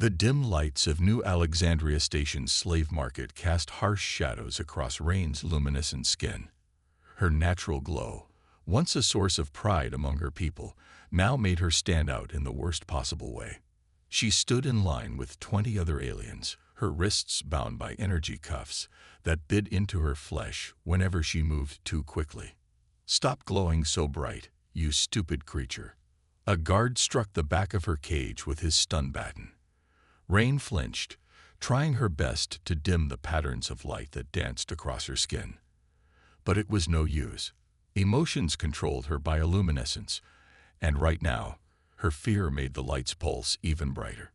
The dim lights of New Alexandria Station's slave market cast harsh shadows across Rain's luminescent skin. Her natural glow, once a source of pride among her people, now made her stand out in the worst possible way. She stood in line with 20 other aliens, her wrists bound by energy cuffs that bit into her flesh whenever she moved too quickly. "Stop glowing so bright, you stupid creature." A guard struck the back of her cage with his stun baton. Rain flinched, trying her best to dim the patterns of light that danced across her skin. But it was no use. Emotions controlled her bioluminescence, and right now, her fear made the lights pulse even brighter.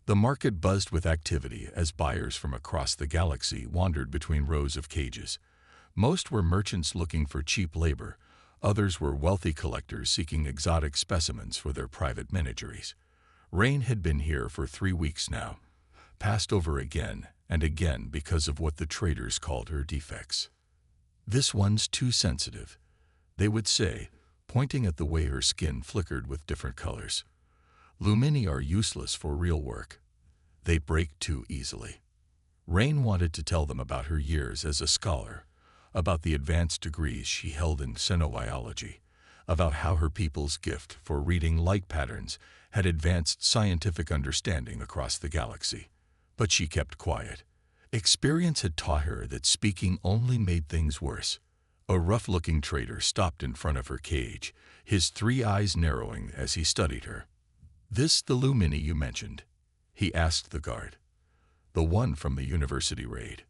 The market buzzed with activity as buyers from across the galaxy wandered between rows of cages. Most were merchants looking for cheap labor, others were wealthy collectors seeking exotic specimens for their private menageries. Rain had been here for 3 weeks now, passed over again and again because of what the traders called her defects. "This one's too sensitive," they would say, pointing at the way her skin flickered with different colors. "Lumini are useless for real work. They break too easily." Rain wanted to tell them about her years as a scholar, about the advanced degrees she held in xenobiology, about how her people's gift for reading light patterns had advanced scientific understanding across the galaxy. But she kept quiet. Experience had taught her that speaking only made things worse. A rough-looking trader stopped in front of her cage, his 3 eyes narrowing as he studied her. "This the Lumini you mentioned?" he asked the guard. "The one from the university raid?"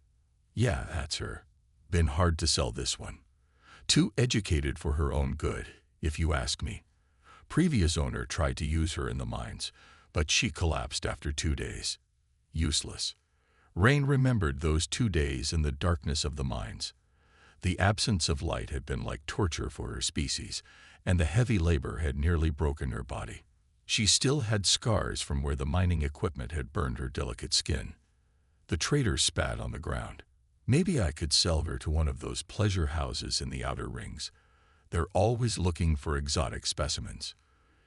"Yeah, that's her. Been hard to sell this one. Too educated for her own good, if you ask me. Previous owner tried to use her in the mines, but she collapsed after 2 days. Useless." Rain remembered those 2 days in the darkness of the mines. The absence of light had been like torture for her species, and the heavy labor had nearly broken her body. She still had scars from where the mining equipment had burned her delicate skin. The trader spat on the ground. "Maybe I could sell her to one of those pleasure houses in the outer rings. They're always looking for exotic specimens."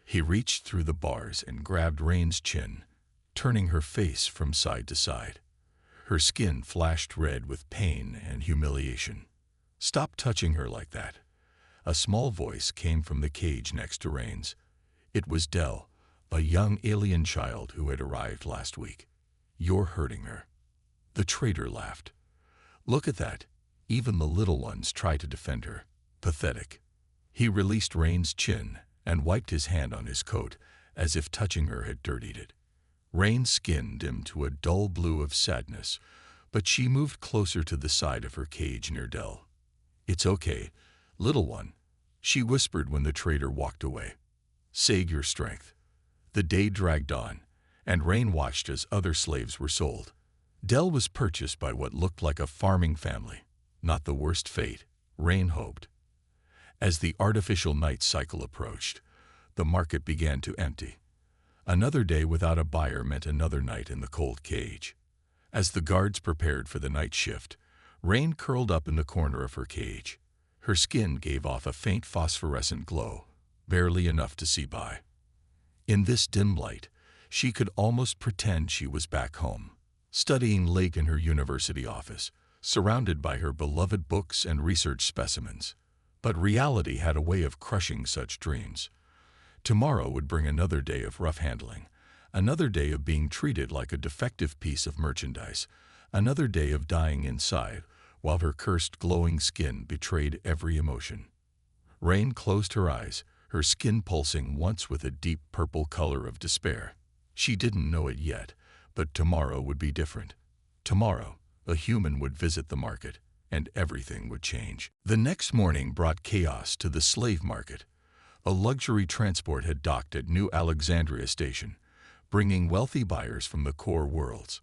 He reached through the bars and grabbed Rain's chin, turning her face from side to side. Her skin flashed red with pain and humiliation. "Stop touching her like that." A small voice came from the cage next to Rain's. It was Dell, a young alien child who had arrived last week. "You're hurting her." The trader laughed. "Look at that. Even the little ones try to defend her. Pathetic." He released Rain's chin and wiped his hand on his coat as if touching her had dirtied it. Rain's skin dimmed to a dull blue of sadness, but she moved closer to the side of her cage near Dell. "It's okay, little one," she whispered when the trader walked away. "Save your strength." The day dragged on, and Rain watched as other slaves were sold. Dell was purchased by what looked like a farming family. Not the worst fate, Rain hoped. As the artificial night cycle approached, the market began to empty. Another day without a buyer meant another night in the cold cage. As the guards prepared for the night shift, Rain curled up in the corner of her cage. Her skin gave off a faint phosphorescent glow, barely enough to see by. In this dim light, she could almost pretend she was back home, studying Lake in her university office, surrounded by her beloved books and research specimens. But reality had a way of crushing such dreams. Tomorrow would bring another day of rough handling, another day of being treated like a defective piece of merchandise, another day of dying inside, while her cursed glowing skin betrayed every emotion. Rain closed her eyes, her skin pulsing once with a deep purple color of despair. She didn't know it yet, but tomorrow would be different. Tomorrow, a human would visit the market, and everything would change. The next morning brought chaos to the slave market. A luxury transport had docked at New Alexandria Station, bringing wealthy buyers from the core worlds.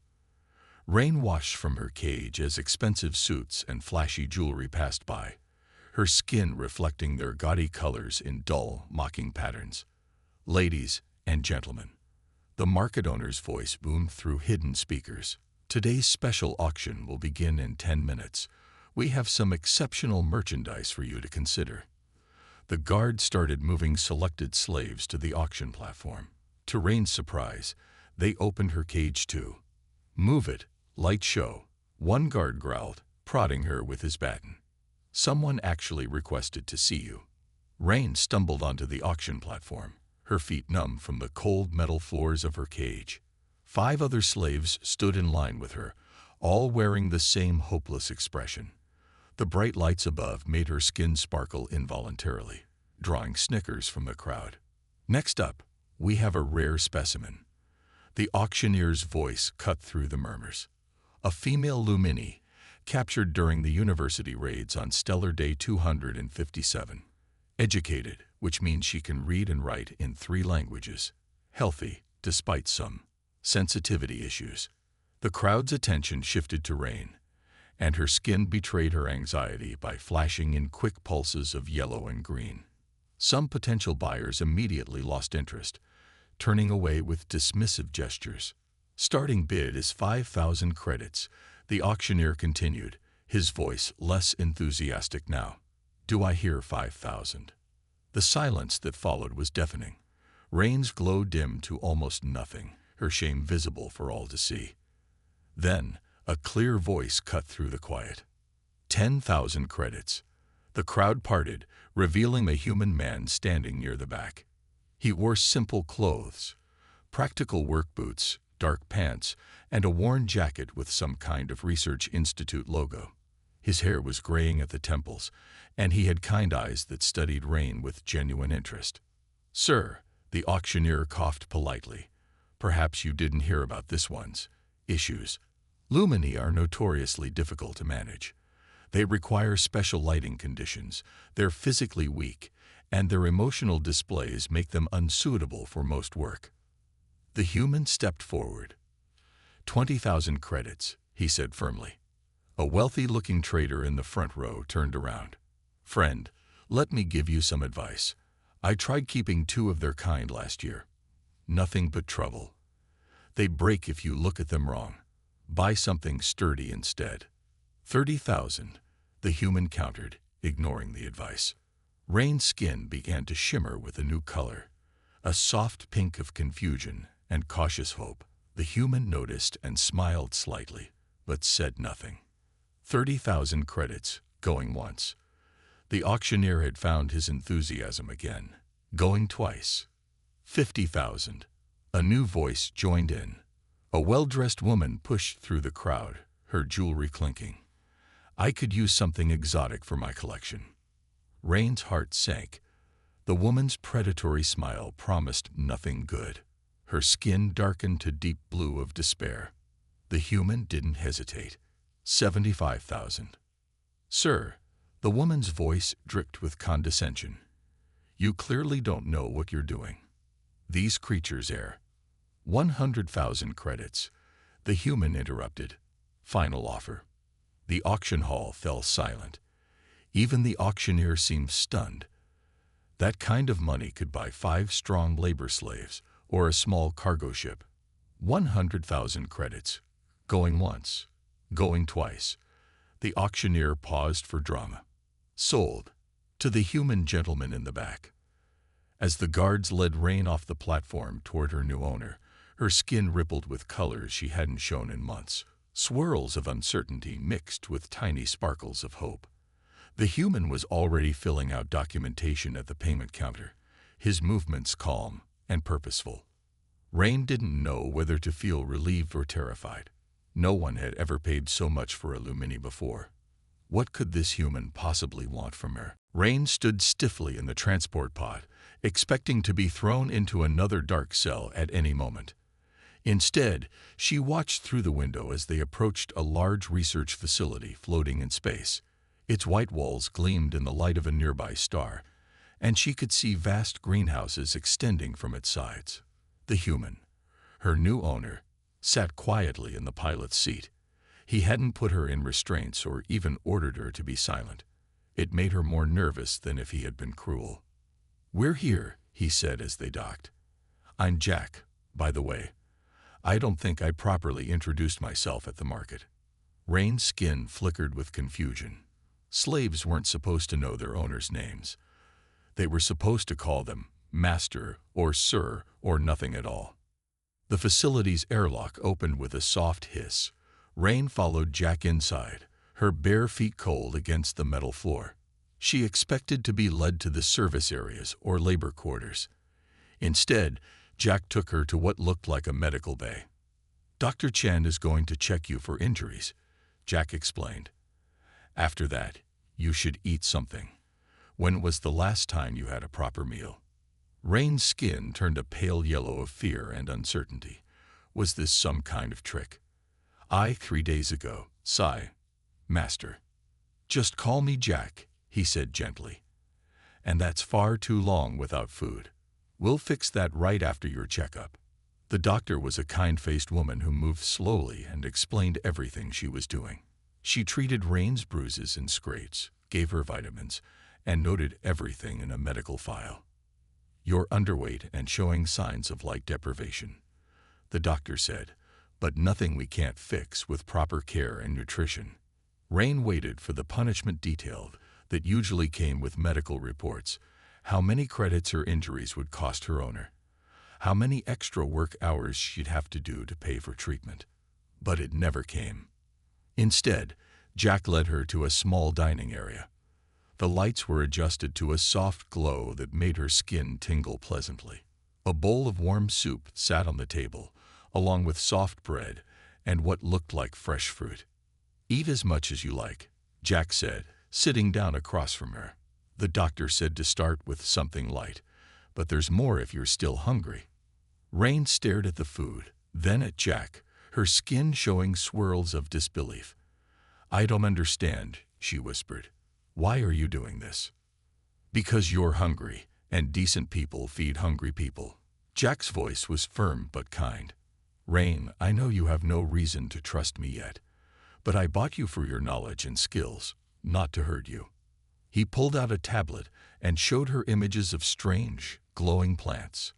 Rain watched from her cage as expensive suits and flashy jewelry passed by, her skin reflecting their gaudy colors in dull, mocking patterns. "Ladies and gentlemen," the market owner's voice boomed through hidden speakers. "Today's special auction will begin in 10 minutes. We have some exceptional merchandise for you to consider." The guard started moving selected slaves to the auction platform. To Rain's surprise, They opened her cage too. "Move it, light show," one guard growled, prodding her with his baton. "Someone actually requested to see you." Rain stumbled onto the auction platform, her feet numb from the cold metal floors of her cage. 5 other slaves stood in line with her, all wearing the same hopeless expression. The bright lights above made her skin sparkle involuntarily, drawing snickers from the crowd. "Next up, we have a rare specimen." The auctioneer's voice cut through the murmurs. "A female Lumini, captured during the university raids on Stellar Day 257. Educated, which means she can read and write in 3 languages. Healthy, despite some sensitivity issues." The crowd's attention shifted to Rain, and her skin betrayed her anxiety by flashing in quick pulses of yellow and green. Some potential buyers immediately lost interest, turning away with dismissive gestures. "Starting bid is 5,000 credits, the auctioneer continued, his voice less enthusiastic now. "Do I hear 5,000? The silence that followed was deafening. Rain's glow dimmed to almost nothing, her shame visible for all to see. Then, a clear voice cut through the quiet. 10,000 credits. The crowd parted, revealing a human man standing near the back. He wore simple clothes, practical work boots, dark pants, and a worn jacket with some kind of research institute logo. His hair was graying at the temples, and he had kind eyes that studied Rain with genuine interest. "Sir," the auctioneer coughed politely, "perhaps you didn't hear about this one's issues. Lumini are notoriously difficult to manage. They require special lighting conditions, they're physically weak, and their emotional displays make them unsuitable for most work." The human stepped forward. 20,000 credits, he said firmly. A wealthy-looking trader in the front row turned around. "Friend, let me give you some advice. I tried keeping 2 of their kind last year. Nothing but trouble. They break if you look at them wrong. Buy something sturdy instead." 30,000, the human countered, ignoring the advice. Rain's skin began to shimmer with a new color, a soft pink of confusion and cautious hope. The human noticed and smiled slightly, but said nothing. 30,000 credits, going once. The auctioneer had found his enthusiasm again, going twice. 50,000. A new voice joined in. A well-dressed woman pushed through the crowd, her jewelry clinking. "I could use something exotic for my collection." Rain's heart sank. The woman's predatory smile promised nothing good. Her skin darkened to deep blue of despair. The human didn't hesitate. 75,000. "Sir," the woman's voice dripped with condescension, "you clearly don't know what you're doing. These creatures err." 100,000 credits. The human interrupted. "Final offer." The auction hall fell silent. Even the auctioneer seemed stunned. That kind of money could buy 5 strong labor slaves or a small cargo ship. 100,000 credits. Going once. Going twice. The auctioneer paused for drama. "Sold." To the human gentleman in the back. As the guards led Rain off the platform toward her new owner, her skin rippled with colors she hadn't shown in months. Swirls of uncertainty mixed with tiny sparkles of hope. The human was already filling out documentation at the payment counter, his movements calm and purposeful. Rain didn't know whether to feel relieved or terrified. No one had ever paid so much for a Lumini before. What could this human possibly want from her? Rain stood stiffly in the transport pod, expecting to be thrown into another dark cell at any moment. Instead, she watched through the window as they approached a large research facility floating in space. Its white walls gleamed in the light of a nearby star, and she could see vast greenhouses extending from its sides. The human, her new owner, sat quietly in the pilot's seat. He hadn't put her in restraints or even ordered her to be silent. It made her more nervous than if he had been cruel. "We're here," he said as they docked. "I'm Jack, by the way. I don't think I properly introduced myself at the market." Rain's skin flickered with confusion. Slaves weren't supposed to know their owners' names. They were supposed to call them Master or Sir or nothing at all. The facility's airlock opened with a soft hiss. Rain followed Jack inside, her bare feet cold against the metal floor. She expected to be led to the service areas or labor quarters. Instead, Jack took her to what looked like a medical bay. "Dr. Chen is going to check you for injuries," Jack explained. "After that, you should eat something. When was the last time you had a proper meal?" Rain's skin turned a pale yellow of fear and uncertainty. Was this some kind of trick? 3 days ago, Master. "Just call me Jack," he said gently. "And that's far too long without food. We'll fix that right after your checkup." The doctor was a kind-faced woman who moved slowly and explained everything she was doing. She treated Rain's bruises and scrapes, gave her vitamins, and noted everything in a medical file. "You're underweight and showing signs of light deprivation," the doctor said, "but nothing we can't fix with proper care and nutrition." Rain waited for the punishment detail that usually came with medical reports, how many credits her injuries would cost her owner, how many extra work hours she'd have to do to pay for treatment. But it never came. Instead, Jack led her to a small dining area. The lights were adjusted to a soft glow that made her skin tingle pleasantly. A bowl of warm soup sat on the table, along with soft bread and what looked like fresh fruit. "Eat as much as you like," Jack said, sitting down across from her. "The doctor said to start with something light, but there's more if you're still hungry." Rain stared at the food, then at Jack, her skin showing swirls of disbelief. "I don't understand," she whispered. "Why are you doing this?" "Because you're hungry, and decent people feed hungry people." Jack's voice was firm but kind. "Rain, I know you have no reason to trust me yet, but I bought you for your knowledge and skills, not to hurt you." He pulled out a tablet and showed her images of strange, glowing plants.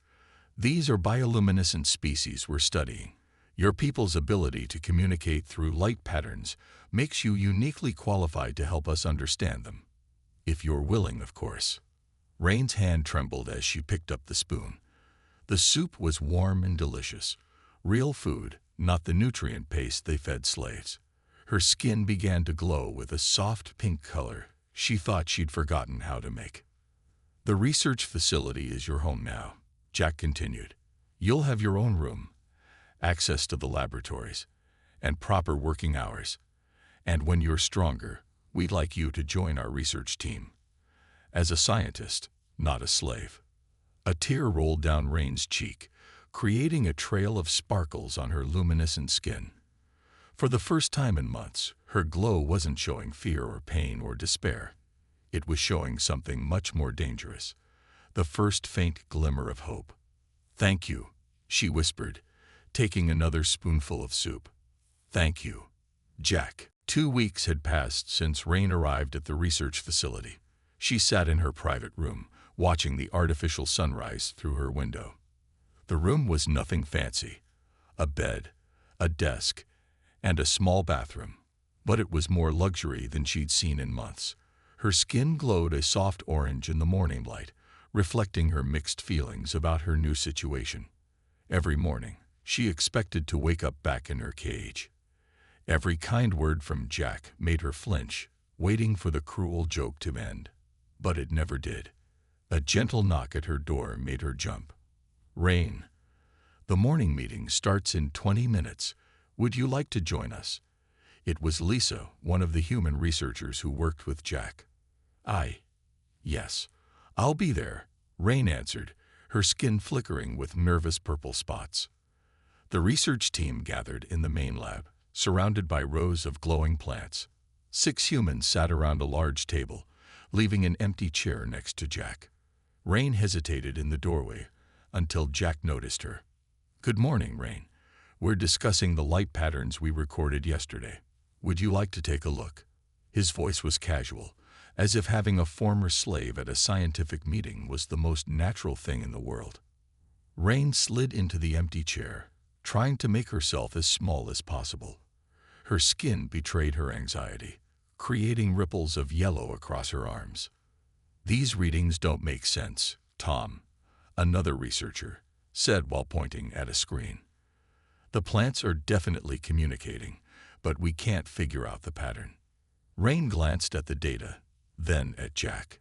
"These are bioluminescent species we're studying. Your people's ability to communicate through light patterns makes you uniquely qualified to help us understand them. If you're willing, of course." Rain's hand trembled as she picked up the spoon. The soup was warm and delicious. Real food, not the nutrient paste they fed slaves. Her skin began to glow with a soft pink color she thought she'd forgotten how to make. "The research facility is your home now," Jack continued. "You'll have your own room, access to the laboratories, and proper working hours. And when you're stronger, we'd like you to join our research team. As a scientist, not a slave." A tear rolled down Rain's cheek, creating a trail of sparkles on her luminescent skin. For the first time in months, her glow wasn't showing fear or pain or despair. It was showing something much more dangerous, the first faint glimmer of hope. "Thank you," she whispered, taking another spoonful of soup. "Thank you, Jack." 2 weeks had passed since Rain arrived at the research facility. She sat in her private room, watching the artificial sunrise through her window. The room was nothing fancy. A bed, a desk, and a small bathroom. But it was more luxury than she'd seen in months. Her skin glowed a soft orange in the morning light, reflecting her mixed feelings about her new situation. Every morning, she expected to wake up back in her cage. Every kind word from Jack made her flinch, waiting for the cruel joke to end. But it never did. A gentle knock at her door made her jump. "Rain, the morning meeting starts in 20 minutes. Would you like to join us?" It was Lisa, one of the human researchers who worked with Jack. Yes, I'll be there," Rain answered, her skin flickering with nervous purple spots. The research team gathered in the main lab, surrounded by rows of glowing plants. 6 humans sat around a large table, leaving an empty chair next to Jack. Rain hesitated in the doorway until Jack noticed her. "Good morning, Rain. We're discussing the light patterns we recorded yesterday. Would you like to take a look?" His voice was casual, as if having a former slave at a scientific meeting was the most natural thing in the world. Rain slid into the empty chair, trying to make herself as small as possible. Her skin betrayed her anxiety, creating ripples of yellow across her arms. "These readings don't make sense, Tom," another researcher said while pointing at a screen. The plants are definitely communicating, but we can't figure out the pattern. Rain glanced at the data, then at Jack.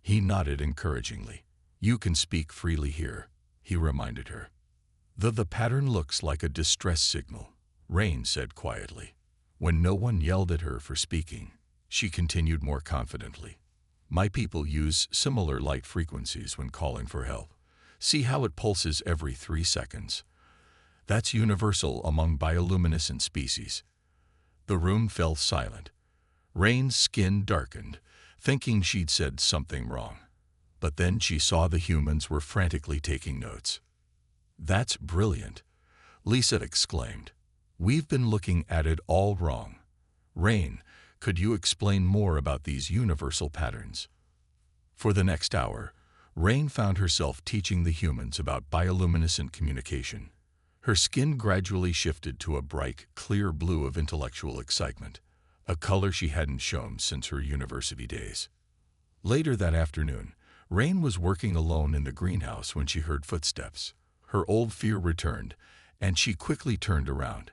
He nodded encouragingly. You can speak freely here, he reminded her. The pattern looks like a distress signal, Rain said quietly. When no one yelled at her for speaking, she continued more confidently. My people use similar light frequencies when calling for help. See how it pulses every 3 seconds. That's universal among bioluminescent species. The room fell silent. Rain's skin darkened, thinking she'd said something wrong. But then she saw the humans were frantically taking notes. That's brilliant, Lisa exclaimed. We've been looking at it all wrong. Rain, could you explain more about these universal patterns? For the next hour, Rain found herself teaching the humans about bioluminescent communication. Her skin gradually shifted to a bright, clear blue of intellectual excitement, a color she hadn't shown since her university days. Later that afternoon, Rain was working alone in the greenhouse when she heard footsteps. Her old fear returned, and she quickly turned around,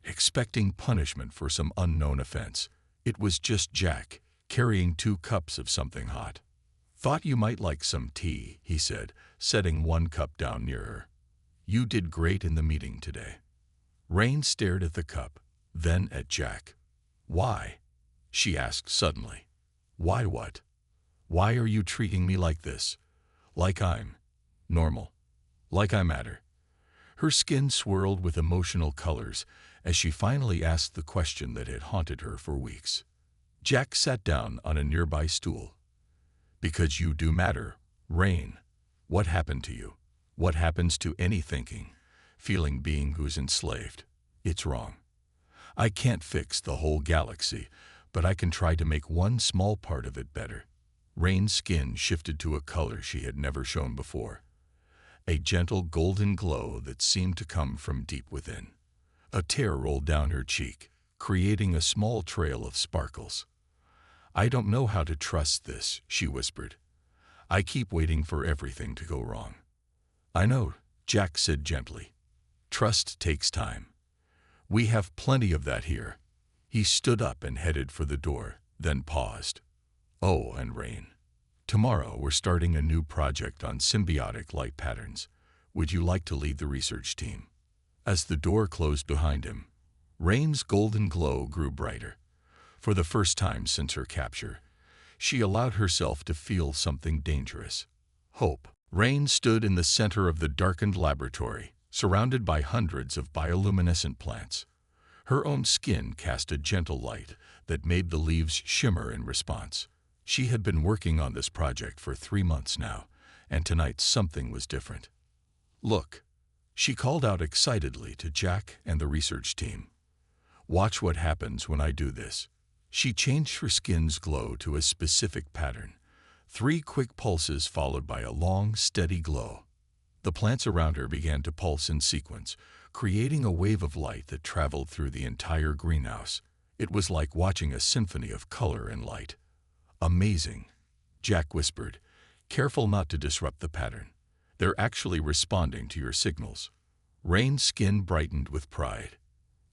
expecting punishment for some unknown offense. It was just Jack, carrying 2 cups of something hot. Thought you might like some tea, he said, setting 1 cup down near her. You did great in the meeting today. Rain stared at the cup, then at Jack. Why? She asked suddenly. Why what? Why are you treating me like this? Like I'm normal. Like I matter. Her skin swirled with emotional colors as she finally asked the question that had haunted her for weeks. Jack sat down on a nearby stool. Because you do matter, Rain. What happened to you? What happens to any thinking, feeling being who's enslaved? It's wrong. I can't fix the whole galaxy, but I can try to make one small part of it better. Rain's skin shifted to a color she had never shown before. A gentle golden glow that seemed to come from deep within. A tear rolled down her cheek, creating a small trail of sparkles. I don't know how to trust this, she whispered. I keep waiting for everything to go wrong. I know, Jack said gently. Trust takes time. We have plenty of that here. He stood up and headed for the door, then paused. Oh, and Rain. Tomorrow we're starting a new project on symbiotic light patterns. Would you like to lead the research team? As the door closed behind him, Rain's golden glow grew brighter. For the first time since her capture, she allowed herself to feel something dangerous. Hope. Rain stood in the center of the darkened laboratory, surrounded by hundreds of bioluminescent plants. Her own skin cast a gentle light that made the leaves shimmer in response. She had been working on this project for 3 months now, and tonight something was different. Look, she called out excitedly to Jack and the research team. Watch what happens when I do this. She changed her skin's glow to a specific pattern. 3 quick pulses followed by a long, steady glow. The plants around her began to pulse in sequence, creating a wave of light that traveled through the entire greenhouse. It was like watching a symphony of color and light. Amazing, Jack whispered, careful not to disrupt the pattern. They're actually responding to your signals. Rain's skin brightened with pride.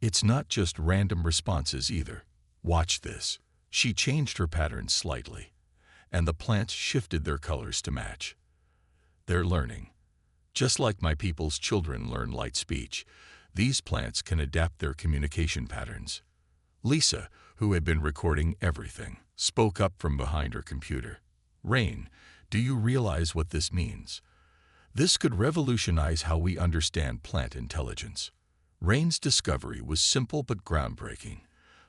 It's not just random responses either. Watch this. She changed her pattern slightly, and the plants shifted their colors to match. They're learning. Just like my people's children learn light speech, these plants can adapt their communication patterns. Lisa, who had been recording everything, spoke up from behind her computer. Rain, do you realize what this means? This could revolutionize how we understand plant intelligence. Rain's discovery was simple but groundbreaking.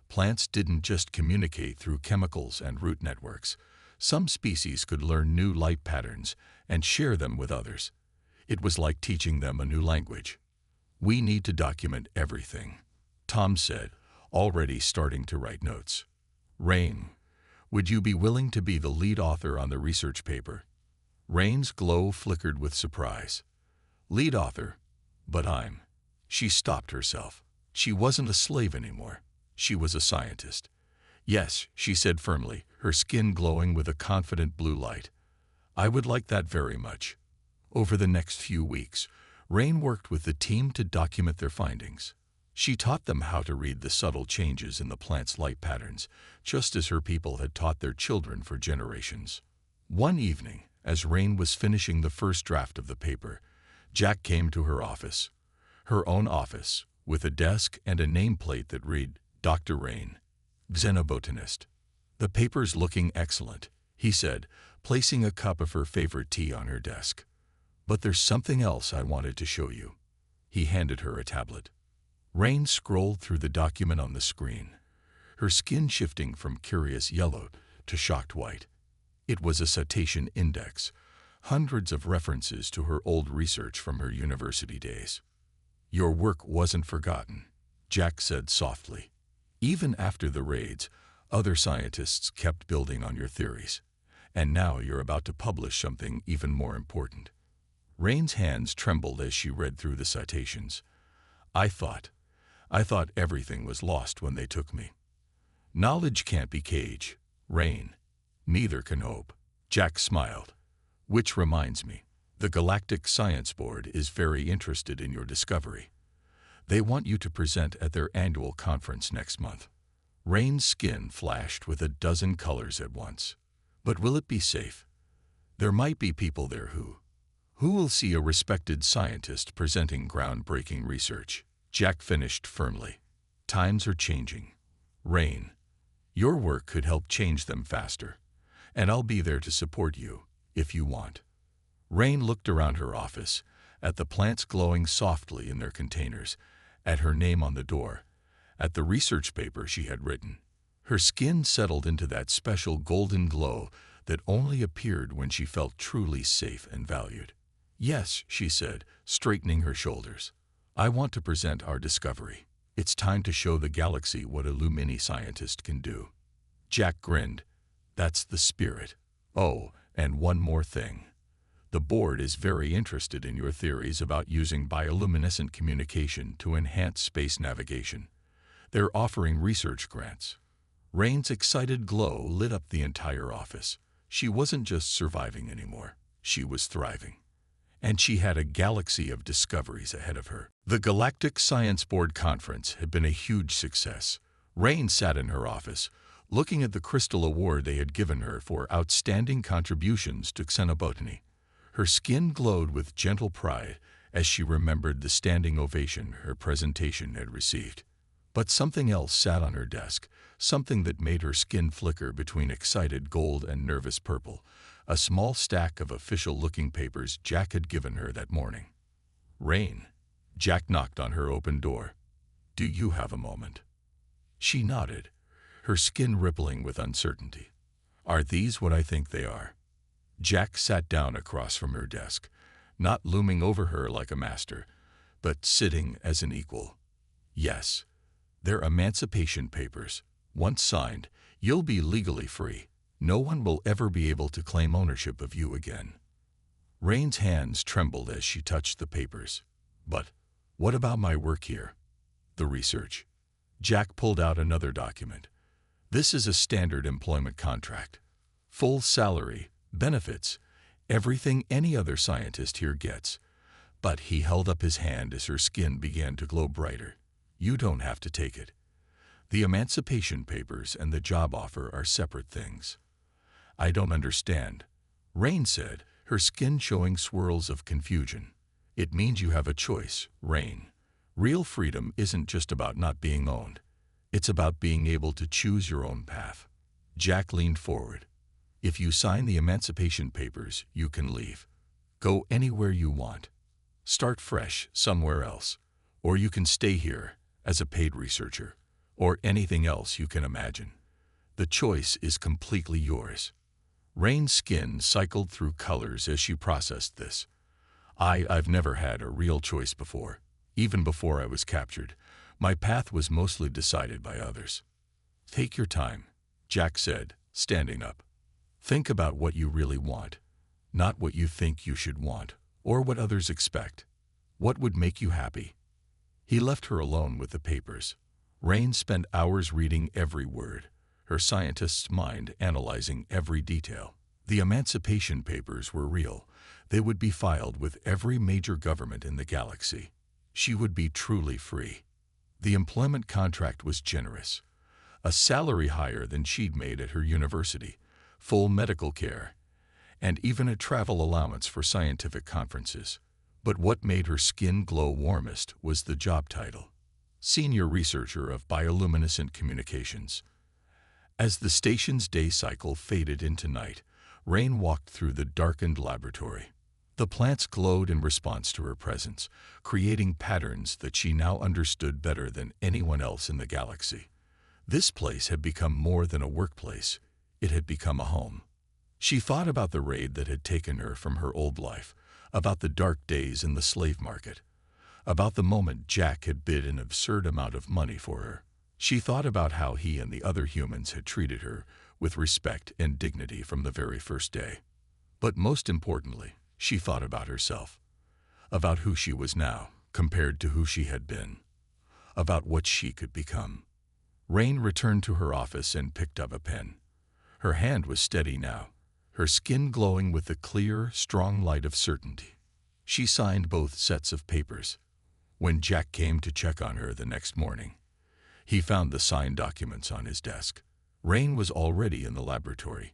Plants didn't just communicate through chemicals and root networks. Some species could learn new light patterns and share them with others. It was like teaching them a new language. We need to document everything, Tom said, already starting to write notes. Rain, would you be willing to be the lead author on the research paper? Rain's glow flickered with surprise. Lead author? But She stopped herself. She wasn't a slave anymore. She was a scientist. Yes, she said firmly, her skin glowing with a confident blue light. I would like that very much. Over the next few weeks, Rain worked with the team to document their findings. She taught them how to read the subtle changes in the plant's light patterns, just as her people had taught their children for generations. One evening, as Rain was finishing the first draft of the paper, Jack came to her office. Her own office, with a desk and a nameplate that read, Dr. Rain, Xenobotanist. "The paper's looking excellent," he said, placing a cup of her favorite tea on her desk. "But there's something else I wanted to show you." He handed her a tablet. Rain scrolled through the document on the screen, her skin shifting from curious yellow to shocked white. It was a citation index, hundreds of references to her old research from her university days. "Your work wasn't forgotten," Jack said softly. "Even after the raids, other scientists kept building on your theories. And now you're about to publish something even more important." Rain's hands trembled as she read through the citations. I thought everything was lost when they took me." "Knowledge can't be cage, Rain. Neither can hope." Jack smiled. "Which reminds me, the Galactic Science Board is very interested in your discovery. They want you to present at their annual conference next month." Rain's skin flashed with a dozen colors at once. "But will it be safe? There might be people there who will see a respected scientist presenting groundbreaking research." Jack finished firmly. "Times are changing. Rain, your work could help change them faster, and I'll be there to support you, if you want." Rain looked around her office, at the plants glowing softly in their containers, at her name on the door, at the research paper she had written. Her skin settled into that special golden glow that only appeared when she felt truly safe and valued. "Yes," she said, straightening her shoulders. "I want to present our discovery. It's time to show the galaxy what a Lumini scientist can do." Jack grinned. "That's the spirit. Oh, and one more thing. The board is very interested in your theories about using bioluminescent communication to enhance space navigation. They're offering research grants." Rain's excited glow lit up the entire office. She wasn't just surviving anymore. She was thriving. And she had a galaxy of discoveries ahead of her. The Galactic Science Board Conference had been a huge success. Rain sat in her office, looking at the Crystal Award they had given her for outstanding contributions to xenobotany. Her skin glowed with gentle pride as she remembered the standing ovation her presentation had received. But something else sat on her desk, something that made her skin flicker between excited gold and nervous purple. A small stack of official-looking papers Jack had given her that morning. "Rain." Jack knocked on her open door. "Do you have a moment?" She nodded, her skin rippling with uncertainty. "Are these what I think they are?" Jack sat down across from her desk, not looming over her like a master, but sitting as an equal. "Yes. They're emancipation papers. Once signed, you'll be legally free. No one will ever be able to claim ownership of you again." Rain's hands trembled as she touched the papers. "But what about my work here? The research?" Jack pulled out another document. "This is a standard employment contract. Full salary, benefits, everything any other scientist here gets." But he held up his hand as her skin began to glow brighter. "You don't have to take it. The emancipation papers and the job offer are separate things." "I don't understand," Rain said, her skin showing swirls of confusion. "It means you have a choice, Rain. Real freedom isn't just about not being owned. It's about being able to choose your own path." Jack leaned forward. "If you sign the emancipation papers, you can leave. Go anywhere you want. Start fresh somewhere else. Or you can stay here as a paid researcher, or anything else you can imagine. The choice is completely yours." Rain's skin cycled through colors as she processed this. I've never had a real choice before. Even before I was captured, my path was mostly decided by others." "Take your time," Jack said, standing up. "Think about what you really want, not what you think you should want, or what others expect. What would make you happy?" He left her alone with the papers. Rain spent hours reading every word, her scientist's mind analyzing every detail. The Emancipation Papers were real. They would be filed with every major government in the galaxy. She would be truly free. The employment contract was generous. A salary higher than she'd made at her university, full medical care, and even a travel allowance for scientific conferences. But what made her skin glow warmest was the job title: Senior Researcher of Bioluminescent Communications. As the station's day cycle faded into night, Rain walked through the darkened laboratory. The plants glowed in response to her presence, creating patterns that she now understood better than anyone else in the galaxy. This place had become more than a workplace. It had become a home. She thought about the raid that had taken her from her old life, about the dark days in the slave market, about the moment Jack had bid an absurd amount of money for her. She thought about how he and the other humans had treated her with respect and dignity from the very first day. But most importantly, she thought about herself, about who she was now compared to who she had been, about what she could become. Rain returned to her office and picked up a pen. Her hand was steady now, her skin glowing with the clear, strong light of certainty. She signed both sets of papers. When Jack came to check on her the next morning, he found the signed documents on his desk. Rain was already in the laboratory,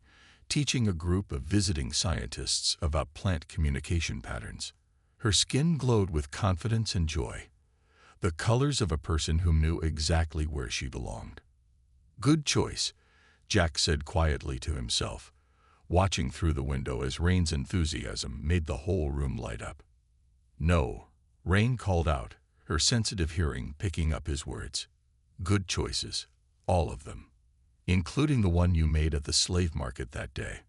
teaching a group of visiting scientists about plant communication patterns. Her skin glowed with confidence and joy, the colors of a person who knew exactly where she belonged. "Good choice," Jack said quietly to himself, watching through the window as Rain's enthusiasm made the whole room light up. "No," Rain called out, her sensitive hearing picking up his words. "Good choices, all of them, including the one you made at the slave market that day."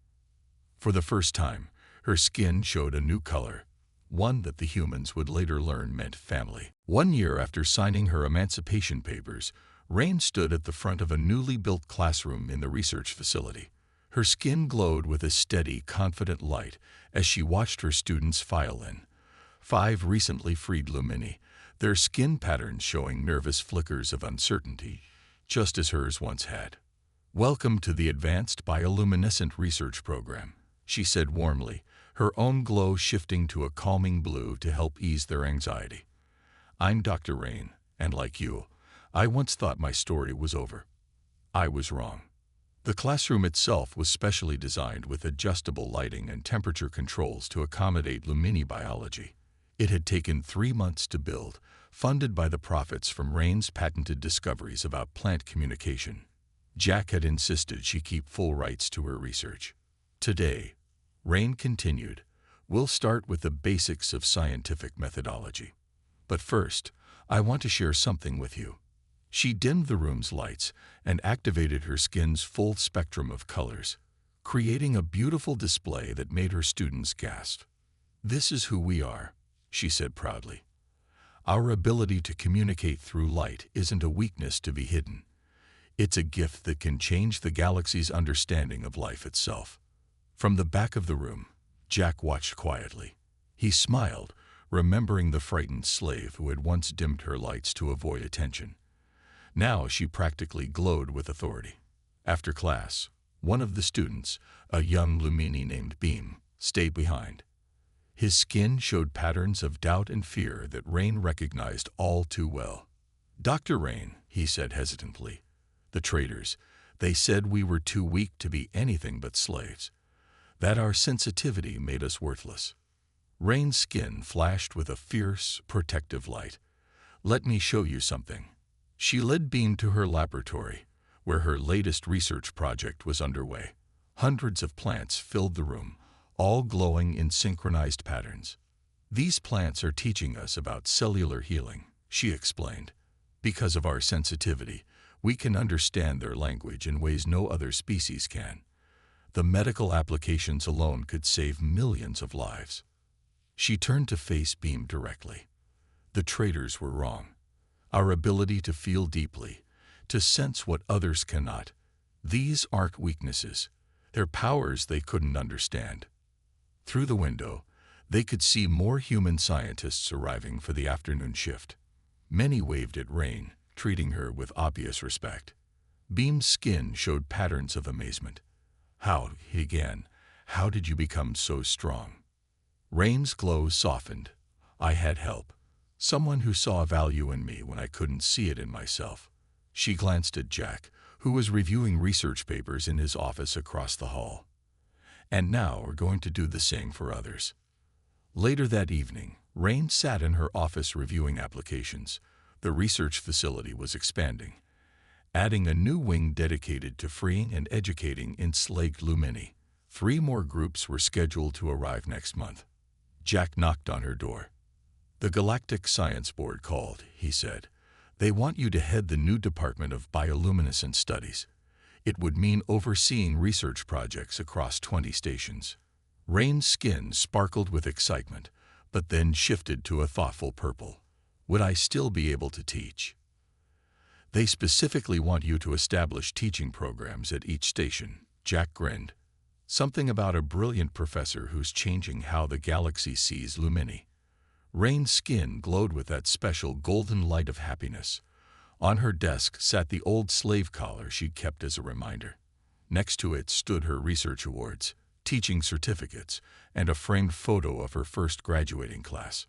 For the first time, her skin showed a new color, one that the humans would later learn meant family. 1 year after signing her Emancipation Papers, Rain stood at the front of a newly built classroom in the research facility. Her skin glowed with a steady, confident light as she watched her students file in. 5 recently freed Lumini, their skin patterns showing nervous flickers of uncertainty, just as hers once had. "Welcome to the Advanced Bioluminescent Research Program," she said warmly, her own glow shifting to a calming blue to help ease their anxiety. "I'm Dr. Rain, and like you, I once thought my story was over. I was wrong." The classroom itself was specially designed with adjustable lighting and temperature controls to accommodate Lumini biology. It had taken 3 months to build, funded by the profits from Rain's patented discoveries about plant communication. Jack had insisted she keep full rights to her research. "Today," Rain continued, "we'll start with the basics of scientific methodology. But first, I want to share something with you." She dimmed the room's lights and activated her skin's full spectrum of colors, creating a beautiful display that made her students gasp. "This is who we are," she said proudly. "Our ability to communicate through light isn't a weakness to be hidden. It's a gift that can change the galaxy's understanding of life itself." From the back of the room, Jack watched quietly. He smiled, remembering the frightened slave who had once dimmed her lights to avoid attention. Now she practically glowed with authority. After class, one of the students, a young Lumini named Beam, stayed behind. His skin showed patterns of doubt and fear that Rain recognized all too well. "Dr. Rain," he said hesitantly, "the traitors, they said we were too weak to be anything but slaves, that our sensitivity made us worthless." Rain's skin flashed with a fierce, protective light. "Let me show you something." She led Beam to her laboratory, where her latest research project was underway. Hundreds of plants filled the room, all glowing in synchronized patterns. "These plants are teaching us about cellular healing," she explained. "Because of our sensitivity, we can understand their language in ways no other species can. The medical applications alone could save millions of lives." She turned to face Beam directly. "The traitors were wrong. Our ability to feel deeply, to sense what others cannot, these aren't weaknesses. They're powers they couldn't understand." Through the window, they could see more human scientists arriving for the afternoon shift. Many waved at Rain, treating her with obvious respect. Beam's skin showed patterns of amazement. "How," he began, How did you become so strong? Rain's glow softened. I had help. Someone who saw value in me when I couldn't see it in myself. She glanced at Jack, who was reviewing research papers in his office across the hall. And now we're going to do the same for others. Later that evening, Rain sat in her office reviewing applications. The research facility was expanding, adding a new wing dedicated to freeing and educating enslaved Lumini. 3 more groups were scheduled to arrive next month. Jack knocked on her door. The Galactic Science Board called, he said. They want you to head the new Department of Bioluminescent Studies. It would mean overseeing research projects across 20 stations. Rain's skin sparkled with excitement, but then shifted to a thoughtful purple. Would I still be able to teach? They specifically want you to establish teaching programs at each station. Jack grinned. Something about a brilliant professor who's changing how the galaxy sees Lumini. Rain's skin glowed with that special golden light of happiness. On her desk sat the old slave collar she'd kept as a reminder. Next to it stood her research awards, teaching certificates, and a framed photo of her first graduating class.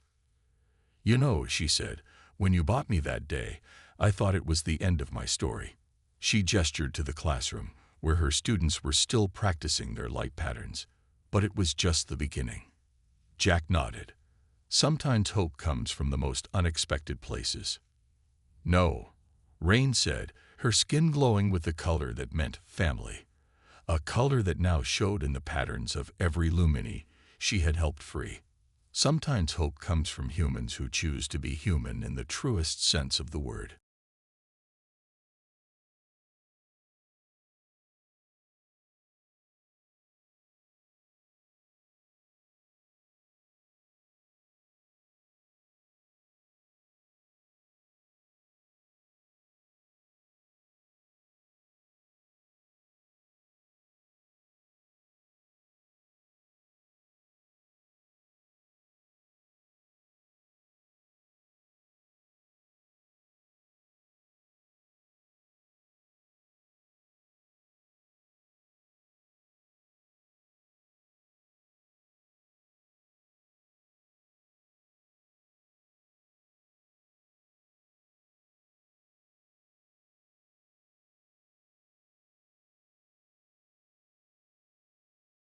You know, she said, when you bought me that day, I thought it was the end of my story. She gestured to the classroom, where her students were still practicing their light patterns. But it was just the beginning. Jack nodded. Sometimes hope comes from the most unexpected places. No, Rain said, her skin glowing with the color that meant family. A color that now showed in the patterns of every Lumini she had helped free. Sometimes hope comes from humans who choose to be human in the truest sense of the word.